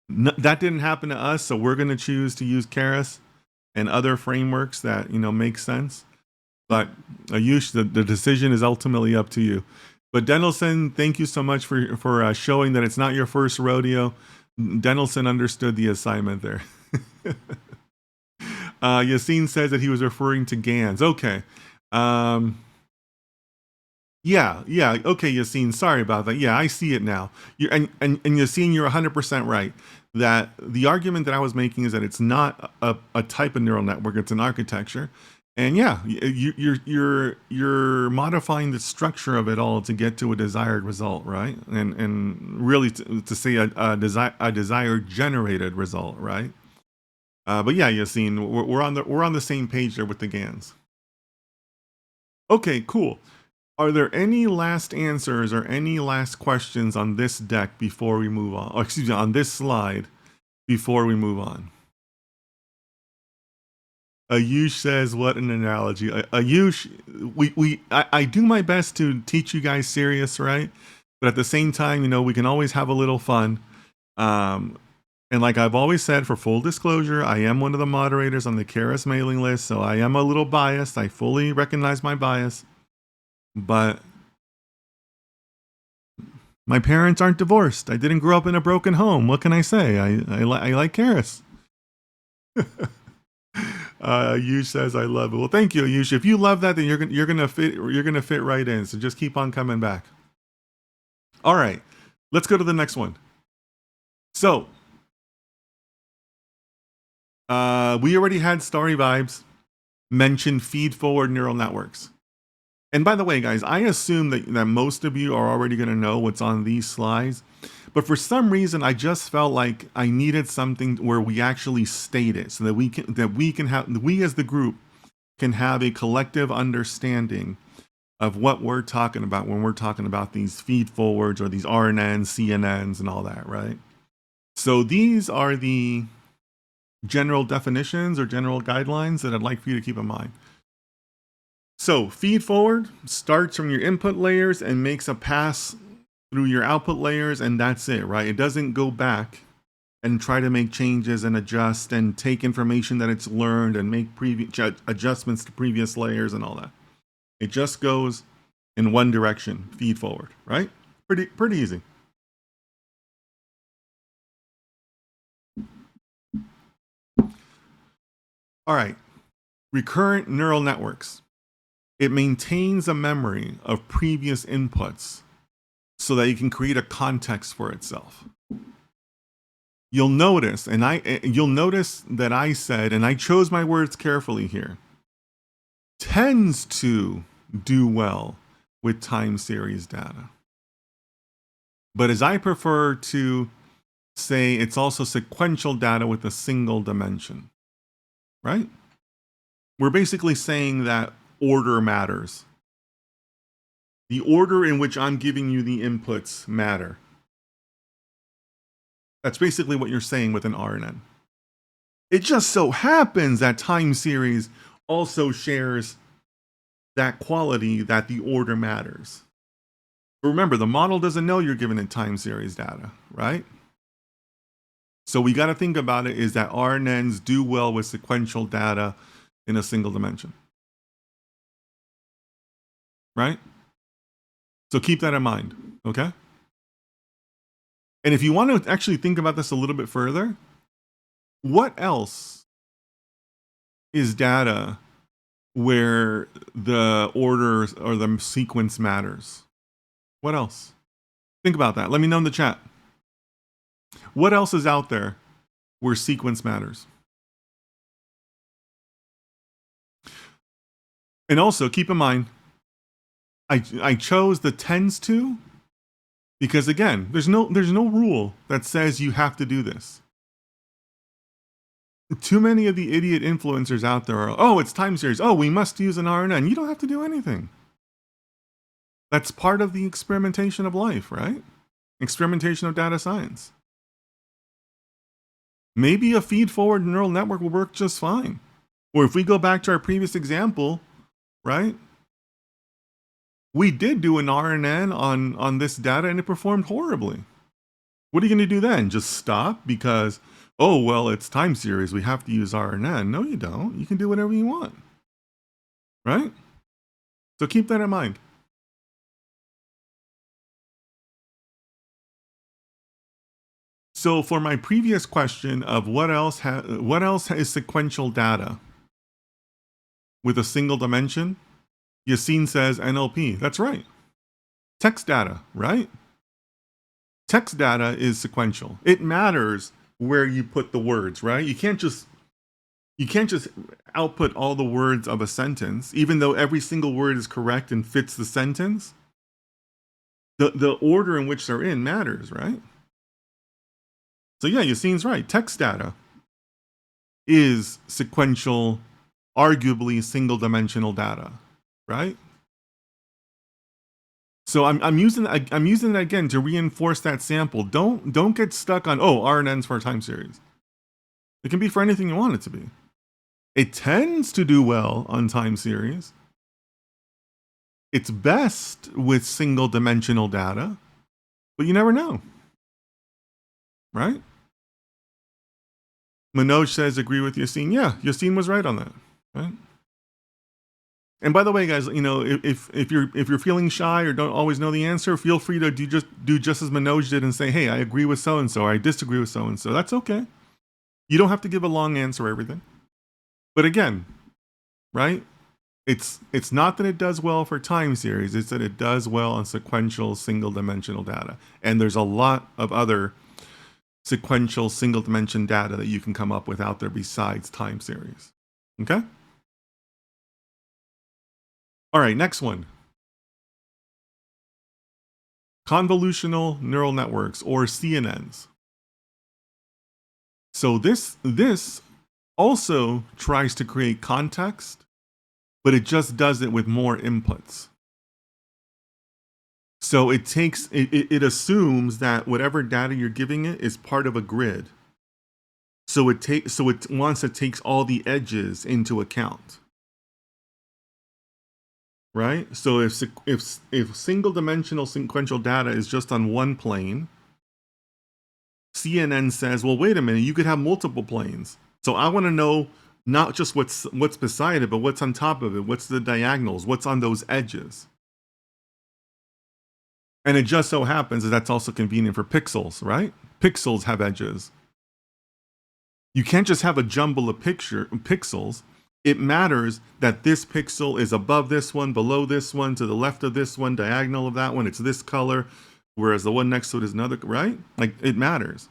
That didn't happen to us, so we're going to choose to use Keras and other frameworks that make sense. But Ayush, the decision is ultimately up to you. But Denelson, thank you so much for showing that it's not your first rodeo. Denelson understood the assignment there. Yassine says that he was referring to GANs. Okay. Yeah. Okay, Yassine, sorry about that. Yeah, I see it now. And Yassine, you're 100% right. That the argument that I was making is that it's not a type of neural network; it's an architecture. And yeah, you're modifying the structure of it all to get to a desired result, right? And really to say a desired generated result, right? But yeah, Yassine, we're on the same page there with the GANs. Okay, cool. Are there any last answers or any last questions on this deck before we move on? Or excuse me, on this slide before we move on? Ayush says, "What an analogy!" Ayush, I do my best to teach you guys serious, right? But at the same time, we can always have a little fun. And like I've always said, for full disclosure, I am one of the moderators on the Keras mailing list, so I am a little biased. I fully recognize my bias, but my parents aren't divorced. I didn't grow up in a broken home. What can I say? I like Keras. Yush says I love it. Well, thank you, Yush. If you love that, then you're gonna fit right in. So just keep on coming back. All right, let's go to the next one. So, we already had Story Vibes mention feed-forward neural networks. And by the way, guys, I assume that most of you are already going to know what's on these slides. But for some reason, I just felt like I needed something where we actually state it, so that we as the group can have a collective understanding of what we're talking about when we're talking about these feed forwards or these RNNs, CNNs, and all that, right? So these are the general definitions or general guidelines that I'd like for you to keep in mind. So feed forward starts from your input layers and makes a pass through your output layers, and that's it, right? It doesn't go back and try to make changes and adjust and take information that it's learned and make adjustments to previous layers and all that. It just goes in one direction, feed forward, right? Pretty easy. All right, recurrent neural networks. It maintains a memory of previous inputs so that you can create a context for itself. You'll notice, you'll notice that I said, and I chose my words carefully here, tends to do well with time series data. But as I prefer to say, it's also sequential data with a single dimension, right? We're basically saying that order matters. The order in which I'm giving you the inputs matter. That's basically what you're saying with an RNN. It just so happens that time series also shares that quality that the order matters. But remember, the model doesn't know you're giving it time series data, right? So we got to think about it is that RNNs do well with sequential data in a single dimension, right? So keep that in mind, okay? And if you want to actually think about this a little bit further, what else is data where the order or the sequence matters? What else? Think about that. Let me know in the chat. What else is out there where sequence matters? And also keep in mind, I chose the tends to because again, there's no rule that says you have to do this. Too many of the idiot influencers out there are, oh, it's time series. Oh, we must use an RNN. You don't have to do anything. That's part of the experimentation of life, right? Experimentation of data science. Maybe a feed-forward neural network will work just fine. Or if we go back to our previous example, right? We did do an RNN on this data and it performed horribly. What are you going to do then? Just stop because, oh, well, it's time series. We have to use RNN. No, you don't. You can do whatever you want. Right? So keep that in mind. So for my previous question of what else is sequential data with a single dimension, Yassine says NLP. That's right. Text data, right? Text data is sequential. It matters where you put the words, right? You can't just output all the words of a sentence, even though every single word is correct and fits the sentence. The order in which they're in matters, right? So yeah, Yassine's right. Text data is sequential, arguably single-dimensional data, right? So I'm using that again to reinforce that sample. Don't get stuck on RNNs for a time series. It can be for anything you want it to be. It tends to do well on time series. It's best with single-dimensional data, but you never know, right? Manoj says, agree with Yassine. Yeah, Yassine was right on that, right? And by the way, guys, if you're feeling shy or don't always know the answer, feel free to do just as Manoj did and say, hey, I agree with so and so, or I disagree with so and so. That's okay. You don't have to give a long answer everything. But again, right? It's not that it does well for time series, it's that it does well on sequential single-dimensional data. And there's a lot of other sequential single-dimension data that you can come up with out there besides time series. Okay? All right, next one. Convolutional neural networks, or CNNs. So this also tries to create context, but it just does it with more inputs. So it assumes that whatever data you're giving it is part of a grid. So it wants to take all the edges into account. Right? So if single-dimensional sequential data is just on one plane, CNN says, well, wait a minute, you could have multiple planes. So I want to know not just what's beside it, but what's on top of it, what's the diagonals, what's on those edges. And it just so happens that that's also convenient for pixels, right? Pixels have edges. You can't just have a jumble of pixels. It matters that this pixel is above this one, below this one, to the left of this one, diagonal of that one. It's this color, whereas the one next to it is another, right? Like, it matters.